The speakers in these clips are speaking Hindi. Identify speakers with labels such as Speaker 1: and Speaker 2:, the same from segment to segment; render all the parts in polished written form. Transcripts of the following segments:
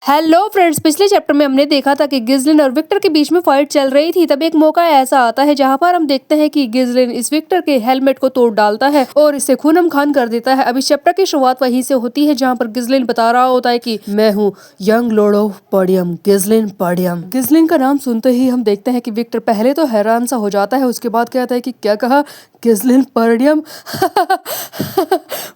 Speaker 1: हेलो फ्रेंड्स, पिछले चैप्टर में हमने देखा था कि गिज़लिन और विक्टर के बीच में फाइट चल रही थी। तब एक मौका ऐसा आता है जहां पर हम देखते हैं कि गिज़लिन इस विक्टर के हेलमेट को तोड़ डालता है और इसे खूनम खान कर देता है। अब इस चैप्टर की शुरुआत वहीं से होती है जहां पर गिज़लिन बता रहा होता है कि मैं हूँ यंग लॉर्ड ऑफ पर्डियम, गिज़लिन पर्डियम। गिज़लिन का नाम सुनते ही हम देखते हैं कि विक्टर पहले तो हैरान सा हो जाता है, उसके बाद कहता है कि क्या कहा, गिज़लिन पर्डियम।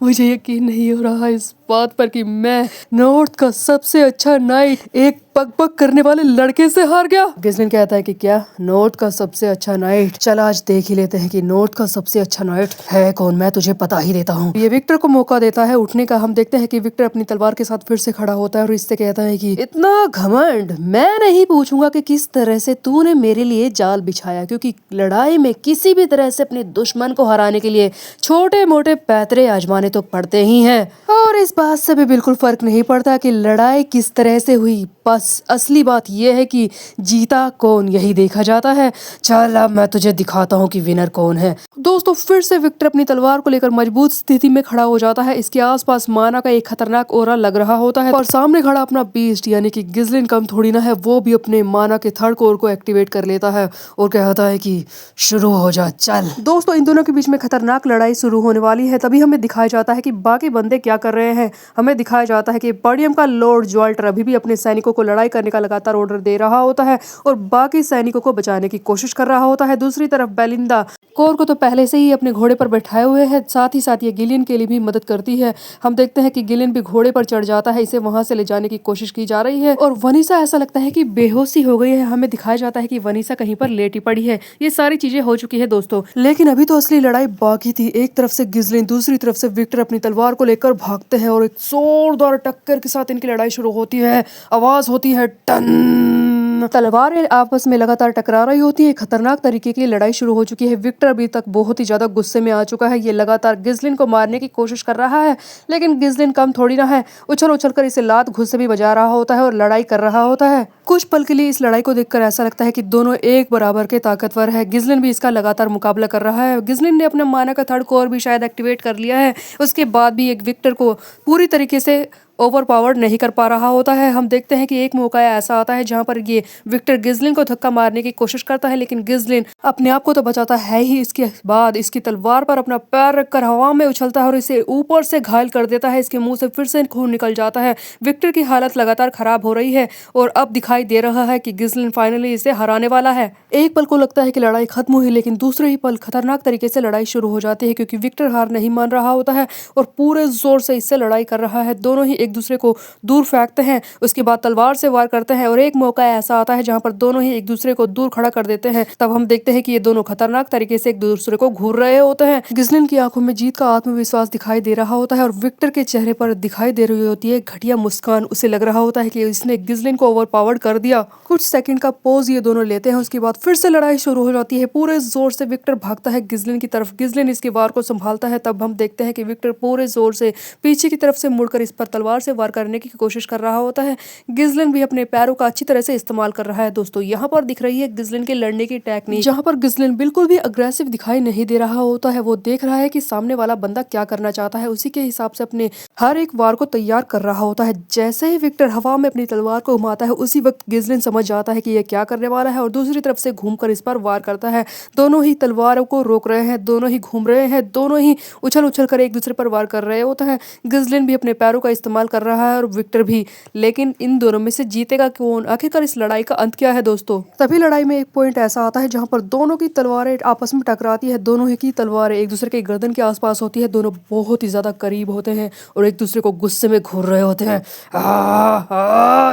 Speaker 1: मुझे यकीन नहीं हो रहा इस बात पर कि मैं नॉर्थ का सबसे अच्छा नाइट एक पग पग करने वाले लड़के से हार गया। गिज़लिन कहता है कि क्या नॉर्थ का सबसे अच्छा नाइट, चल आज देख ही लेते हैं कि नॉर्थ का सबसे अच्छा नाइट है कौन, मैं तुझे पता ही देता हूँ। ये विक्टर को मौका देता है उठने का। हम देखते हैं कि विक्टर अपनी तलवार के साथ फिर से खड़ा होता है और इससे कहता है कि इतना घमंड, मैं नहीं पूछूंगा कि किस तरह से तूने मेरे लिए जाल बिछाया, क्योंकि लड़ाई में किसी भी तरह से अपने दुश्मन को हराने के लिए छोटे मोटे पैतरे आजमाने तो पड़ते ही हैं, और इस बात से भी बिल्कुल फर्क नहीं पड़ता कि लड़ाई किस तरह से हुई। बस असली बात यह है कि जीता कौन यही देखा जाता है। चल अब मैं तुझे दिखाता हूँ कि विनर कौन है। दोस्तों फिर से विक्टर अपनी तलवार को लेकर मजबूत स्थिति में खड़ा हो जाता है। इसके आसपास माना का एक खतरनाक ओरा लग रहा होता है और सामने खड़ा अपना बीस्ट यानी कि गिज़लिन कम थोड़ी ना है, वो भी अपने माना के थर्ड कोर को एक्टिवेट कर लेता है और कहता है कि शुरू हो जा चल। दोस्तों इन दोनों के बीच में खतरनाक लड़ाई शुरू होने वाली है। तभी हमें दिखाया जाता है कि बाकी बंदे क्या कर रहे हैं। हमें दिखाया जाता है कि पर्डियम का लॉर्ड ज्वाल्टर अभी भी अपने सैनिकों को लड़ाई करने का लगातार ऑर्डर दे रहा होता है और बाकी सैनिकों को बचाने की कोशिश कर रहा होता है। दूसरी तरफ बेलिंदा कोर को तो पहले से ही अपने घोड़े पर बैठाए हुए है, साथ ही साथ ये गिलियन के लिए भी मदद करती है। हम देखते हैं कि गिलियन भी घोड़े पर चढ़ जाता है, इसे वहां से ले जाने की कोशिश की जा रही है और वनीसा ऐसा लगता है कि बेहोशी हो गई है। हमें दिखाया जाता है कि वनीसा कहीं पर लेटी पड़ी है। ये सारी चीजें हो चुकी है दोस्तों, लेकिन अभी तो असली लड़ाई बाकी थी। एक तरफ से गिज़लिन, दूसरी तरफ से विक्टर अपनी तलवार को लेकर भागते हैं और एक जोरदार टक्कर के साथ इनकी लड़ाई शुरू होती है। आवाज होती है टन। तलवारें आपस में लगातार टकरा रही होती है। खतरनाक तरीके की लड़ाई शुरू हो चुकी है। विक्टर अभी तक बहुत ही ज्यादा गुस्से में आ चुका है। ये लगातार गिज़लिन को मारने की कोशिश कर रहा है, लेकिन गिज़लिन कम थोड़ी ना है, उछल उछल कर इसे लात घुस से भी बजा रहा होता है और लड़ाई कर रहा होता है। कुछ पल के लिए इस लड़ाई को देखकर ऐसा लगता है कि दोनों एक बराबर के ताकतवर है। गिज़लिन भी इसका लगातार मुकाबला कर रहा है। गिज़लिन ने अपने माना का थर्ड कोर भी शायद एक्टिवेट कर लिया है, उसके बाद भी एक विक्टर को पूरी तरीके से ओवर पावर्ड नहीं कर पा रहा होता है। हम देखते हैं कि एक मौका ऐसा आता है जहां पर ये विक्टर गिज़लिन को धक्का मारने की कोशिश करता है, लेकिन गिज़लिन अपने आप को तो बचाता है ही, इसके बाद इसकी तलवार पर अपना पैर रखकर हवा में उछलता है और इसे ऊपर से घायल कर देता है। इसके मुंह से फिर से खून निकल जाता है। विक्टर की हालत लगातार खराब हो रही है और अब दिखाई दे रहा है कि गिज़लिन फाइनली इसे हराने वाला है। एक पल को लगता है कि लड़ाई खत्म हुई, लेकिन दूसरे ही पल खतरनाक तरीके से लड़ाई शुरू हो जाती है, क्योंकि विक्टर हार नहीं मान रहा होता है और पूरे जोर से इससे लड़ाई कर रहा है। दोनों ही एक दूसरे को दूर फेंकते हैं, उसके बाद तलवार से वार करते हैं और एक मौका ऐसा आता है जहां पर दोनों ही एक दूसरे को दूर खड़ा कर देते हैं। तब हम देखते हैं कि ये दोनों खतरनाक तरीके से एक दूसरे को घूर रहे होते हैं। गिज़लिन की आंखों में जीत का आत्मविश्वास दिखाई दे रहा होता है और विक्टर के चेहरे पर दिखाई दे रही होती है घटिया मुस्कान। उसे लग रहा होता है कि इसने गिज़लिन को ओवरपावर्ड कर दिया। कुछ सेकंड का पॉज ये दोनों लेते हैं, उसके बाद फिर से लड़ाई शुरू हो जाती है। पूरे जोर से विक्टर भागता है गिज़लिन की तरफ, गिज़लिन इसके वार को संभालता है। तब हम देखते हैं कि विक्टर पूरे जोर से पीछे की तरफ से मुड़कर इस पर तलवार से वार करने की कोशिश कर रहा होता है। गिज़लिन भी अपने पैरों का अच्छी तरह से इस्तेमाल कर रहा है। दोस्तों यहाँ पर दिख रही है गिज़लिन के लड़ने की टेक्निक, जहाँ पर गिज़लिन बिल्कुल भी अग्रेसिव दिखाई नहीं दे रहा होता है। वो देख रहा है कि सामने वाला बंदा क्या करना चाहता है, उसी के हिसाब से अपने हर एक वार को तैयार कर रहा होता है। जैसे ही विक्टर हवा में अपनी तलवार को घुमाता है, उसी वक्त गिज़लिन समझ जाता है कि ये क्या करने वाला है और दूसरी तरफ से घूमकर इस पर वार करता है। दोनों ही तलवारों को रोक रहे हैं, दोनों ही घूम रहे हैं, दोनों ही उछल उछल कर एक दूसरे पर वार कर रहे होते हैं। गिज़लिन भी अपने पैरों का इस्तेमाल कर रहा है और विक्टर भी, लेकिन इन दोनों में से जीतेगा कौन? आखिरकार इस लड़ाई का अंत क्या है दोस्तों? तभी लड़ाई में एक पॉइंट ऐसा आता है जहां पर दोनों की तलवारें आपस में टकराती है। दोनों ही की तलवारें एक दूसरे के गर्दन के आसपास होती है। दोनों बहुत ही ज्यादा करीब होते हैं और एक दूसरे को गुस्से में घूर रहे होते हैं।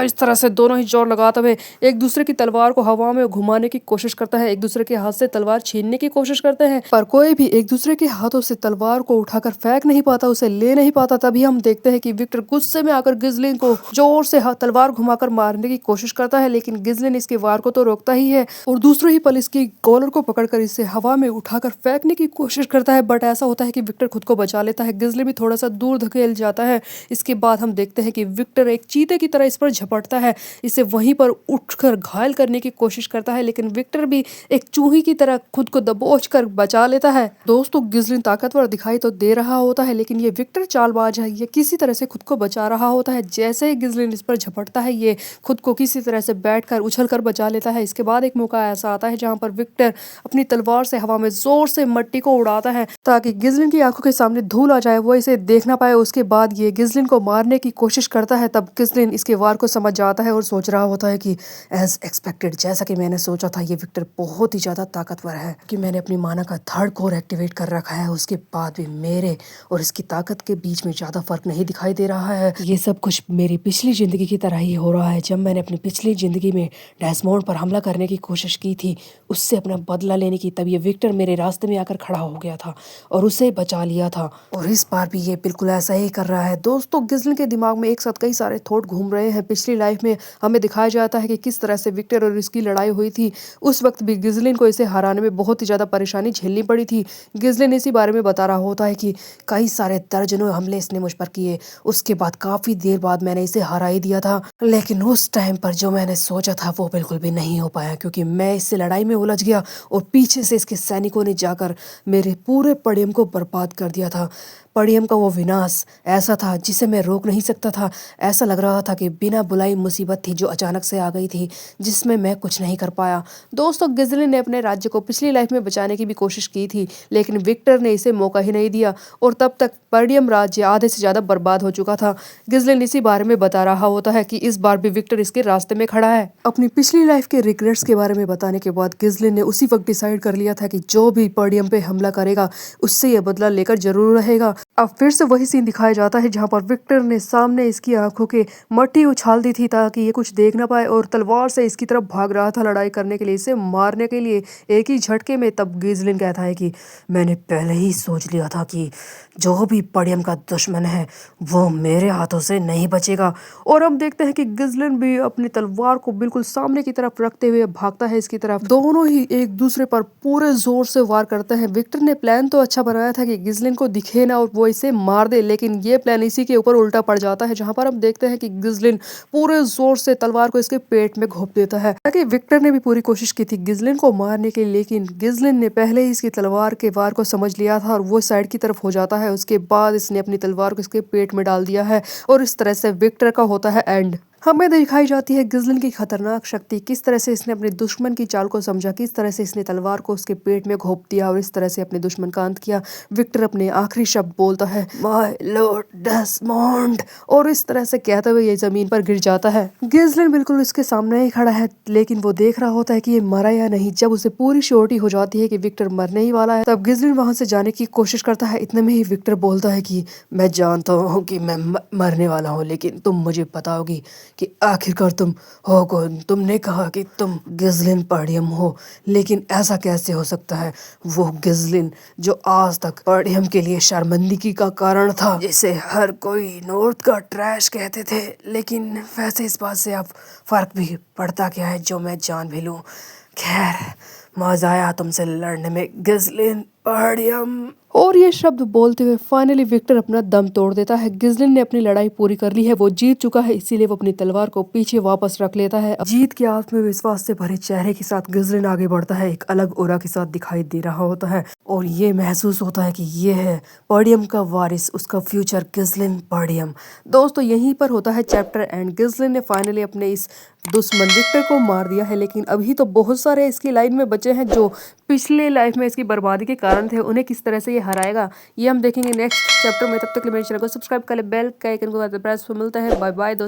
Speaker 1: इस तरह से दोनों ही जोर लगाते हुए एक दूसरे की तलवार को हवा में घुमाने की कोशिश करता है, एक दूसरे के हाथ से तलवार छीनने की कोशिश करते हैं, पर कोई भी एक दूसरे के हाथों से तलवार को उठाकर फेंक नहीं पाता, उसे ले नहीं पाता। तभी हम देखते हैं कि विक्टर गुस्से में आकर गिज़लिन को जोर से तलवार घुमाकर मारने की कोशिश करता है, लेकिन गिज़लिन इसके वार को तो रोकता ही है और दूसरे ही पल इसकी कॉलर को पकड़कर इसे हवा में उठाकर फेंकने की कोशिश करता है। बट ऐसा होता है कि विक्टर खुद को बचा लेता है, गिज़लिन भी थोड़ा सा दूर धकेल जाता है। इसके बाद हम देखते हैं कि विक्टर एक चीते की तरह इस पर झपटता है, इसे वहीं पर उठकर घायल करने की कोशिश करता है, लेकिन विक्टर भी एक चूही की तरह खुद को दबोच कर बचा लेता है। दोस्तों गिज़लिन ताकतवर दिखाई तो दे रहा होता है, लेकिन ये विक्टर चालबाज है, ये किसी तरह से खुद को बचा रहा होता है। जैसे ही गिजलिन इस पर झपटता है, ये खुद को किसी तरह से बैठकर उछलकर बचा लेता है। इसके बाद एक मौका ऐसा आता है जहाँ पर विक्टर अपनी तलवार से हवा में जोर से मिट्टी को उड़ाता है ताकि गिजलिन की आंखों के सामने धूल आ जाए, वो इसे देख ना पाए। उसके बाद ये गिजलिन को मारने की कोशिश करता है। तब गिजलिन इसके वार को समझ जाता है और सोच रहा होता है कि एज एक्सपेक्टेड, जैसा कि मैंने सोचा था, ये विक्टर बहुत ही ज़्यादा ताकतवर है कि मैंने अपनी माना का थर्ड कोर एक्टिवेट कर रखा है। उसके बाद भी मेरे और इसकी ताकत के बीच में ज़्यादा फर्क नहीं दिखाई दे रहा है। ये सब कुछ मेरी पिछली ज़िंदगी की तरह ही हो रहा है, जब मैंने अपनी पिछली ज़िंदगी में डेस्मोंड पर हमला करने की कोशिश की थी, उससे अपना बदला लेने की। तब ये विक्टर मेरे रास्ते में आकर खड़ा हो गया था और उसे बचा लिया था, और इस बार भी ये बिल्कुल ऐसा ही कर रहा है। दोस्तों, गिजलिन के दिमाग में एक साथ कई सारे थॉट घूम रहे हैं। पिछली लाइफ में हमें दिखाया जाता है कि किस तरह से विक्टर और इसकी लड़ाई हुई थी। उस वक्त भी गिजलिन को इसे हराने में बहुत ही ज़्यादा परेशानी झेलनी पड़ी थी। गिजलिन इसी बारे में बता रहा होता है कि कई सारे दर्जनों हमले इसने मुझ पर किए, उसके बाद काफ़ी देर बाद मैंने इसे हरा ही दिया था। लेकिन उस टाइम पर जो मैंने सोचा था वो बिल्कुल भी नहीं हो पाया, क्योंकि मैं इससे लड़ाई में उलझ गया और पीछे से इसके सैनिकों ने जाकर मेरे पूरे पड़ियम को बर्बाद कर दिया था। पड़ियम का वो विनाश ऐसा था जिसे मैं रोक नहीं सकता था। ऐसा लग रहा था कि बिना बुलाई मुसीबत थी जो अचानक से आ गई थी, जिसमें मैं कुछ नहीं कर पाया। दोस्तों, गिजलिन ने अपने राज्य को पिछली लाइफ में बचाने की भी कोशिश की थी, लेकिन विक्टर ने इसे मौका ही नहीं दिया और तब तक पड़ियम राज्य आधे से ज़्यादा बर्बाद हो चुका था। गिजलिन इसी बारे में बता रहा होता है कि इस बार भी विक्टर इसके रास्ते में खड़ा है। अपनी पिछली लाइफ के रिग्रेट्स के बारे में बताने के बाद गिजलिन ने उसी वक्त डिसाइड कर लिया था कि जो भी पड़ियम पे हमला करेगा उससे यह बदला लेकर जरूर रहेगा। अब फिर से वही सीन दिखाया जाता है जहां पर विक्टर ने सामने इसकी आंखों के मट्टी उछाल दी थी ताकि ये कुछ देख ना पाए, और तलवार से इसकी तरफ भाग रहा था लड़ाई करने के लिए, इसे मारने के लिए एक ही झटके में। तब गिजलिन कहता है कि मैंने पहले ही सोच लिया था कि जो भी पड़ियम का दुश्मन है वो मेरे हाथों से नहीं बचेगा। और हम देखते हैं कि गिजलिन भी अपनी तलवार को बिल्कुल सामने की तरफ रखते हुए भागता है इसकी तरफ। दोनों ही एक दूसरे पर पूरे जोर से वार करते हैं। विक्टर ने प्लान तो अच्छा बनाया था कि गिजलिन को दिखे ना और वो इसे मार दे, लेकिन ये प्लान इसी के ऊपर उल्टा पड़ जाता है, जहां पर हम देखते हैं कि गिजलिन पूरे जोर से तलवार को इसके पेट में घोंप देता है। ताकि विक्टर ने भी पूरी कोशिश की थी गिजलिन को मारने की, लेकिन गिजलिन ने पहले ही इसकी तलवार के वार को समझ लिया था और वो साइड की तरफ हो जाता है। उसके बाद इसने अपनी तलवार को इसके पेट में डाल दिया है और इस तरह से विक्टर का होता है एंड। हमें दिखाई जाती है गिजलिन की खतरनाक शक्ति, किस तरह से इसने अपने दुश्मन की चाल को समझा, किस तरह से इसने तलवार को उसके पेट में घोंप दिया और इस तरह से अपने दुश्मन का अंत किया। विक्टर अपने आखिरी शब्द बोलता है, माय लॉर्ड डेस्मोंड, और इस तरह से कहते हुए ये जमीन पर गिर जाता है। गिजलिन बिल्कुल उसके सामने ही खड़ा है, लेकिन वो देख रहा होता है कि ये मरा या नहीं। जब उसे पूरी श्योरिटी हो जाती है कि विक्टर मरने ही वाला है, तब गिजलिन वहां से जाने की कोशिश करता है। इतने में ही विक्टर बोलता है कि मैं जानता हूँ कि मैं मरने वाला हूँ, लेकिन तुम मुझे बताओगी कि आखिरकार तुम हो कौन। तुमने कहा कि तुम गिजलिन पड़ियम हो, लेकिन ऐसा कैसे हो सकता है? वो गिजलिन जो आज तक पड़ियम के लिए शर्मिंदगी का कारण था, जिसे हर कोई नॉर्थ का ट्रैश कहते थे। लेकिन वैसे इस बात से अब फर्क भी पड़ता क्या है जो मैं जान भी लूं। खैर, मजा आया तुमसे लड़ने में गिजलिन पड़ियम। और ये शब्द बोलते हुए फाइनली विक्टर अपना दम तोड़ देता है। गिजलिन ने अपनी लड़ाई पूरी कर ली है, वो जीत चुका है, इसीलिए वो अपनी तलवार को पीछे वापस रख लेता है। जीत के आत्मविश्वास से भरे चेहरे के साथ गिजलिन आगे बढ़ता है, एक अलग ओरा के साथ दिखाई दे रहा होता है और ये महसूस होता है कि ये है पड़ियम का वारिस, उसका फ्यूचर गिजलिन पड़ियम। दोस्तों, यहीं पर होता है चैप्टर एंड। गिजलिन ने फाइनली अपने इस दुश्मन विक्टर को मार दिया है, लेकिन अभी तो बहुत सारे इसकी लाइन में बचे हैं जो पिछले लाइफ में इसकी बर्बादी के कारण थे। उन्हें किस तरह से ये हराएगा ये हम देखेंगे नेक्स्ट चैप्टर में। तब तक मेरे चैनल को सब्सक्राइब कर ले, बेल का आइकन को प्रेस। मिलता है, बाय बाय दोस्तों।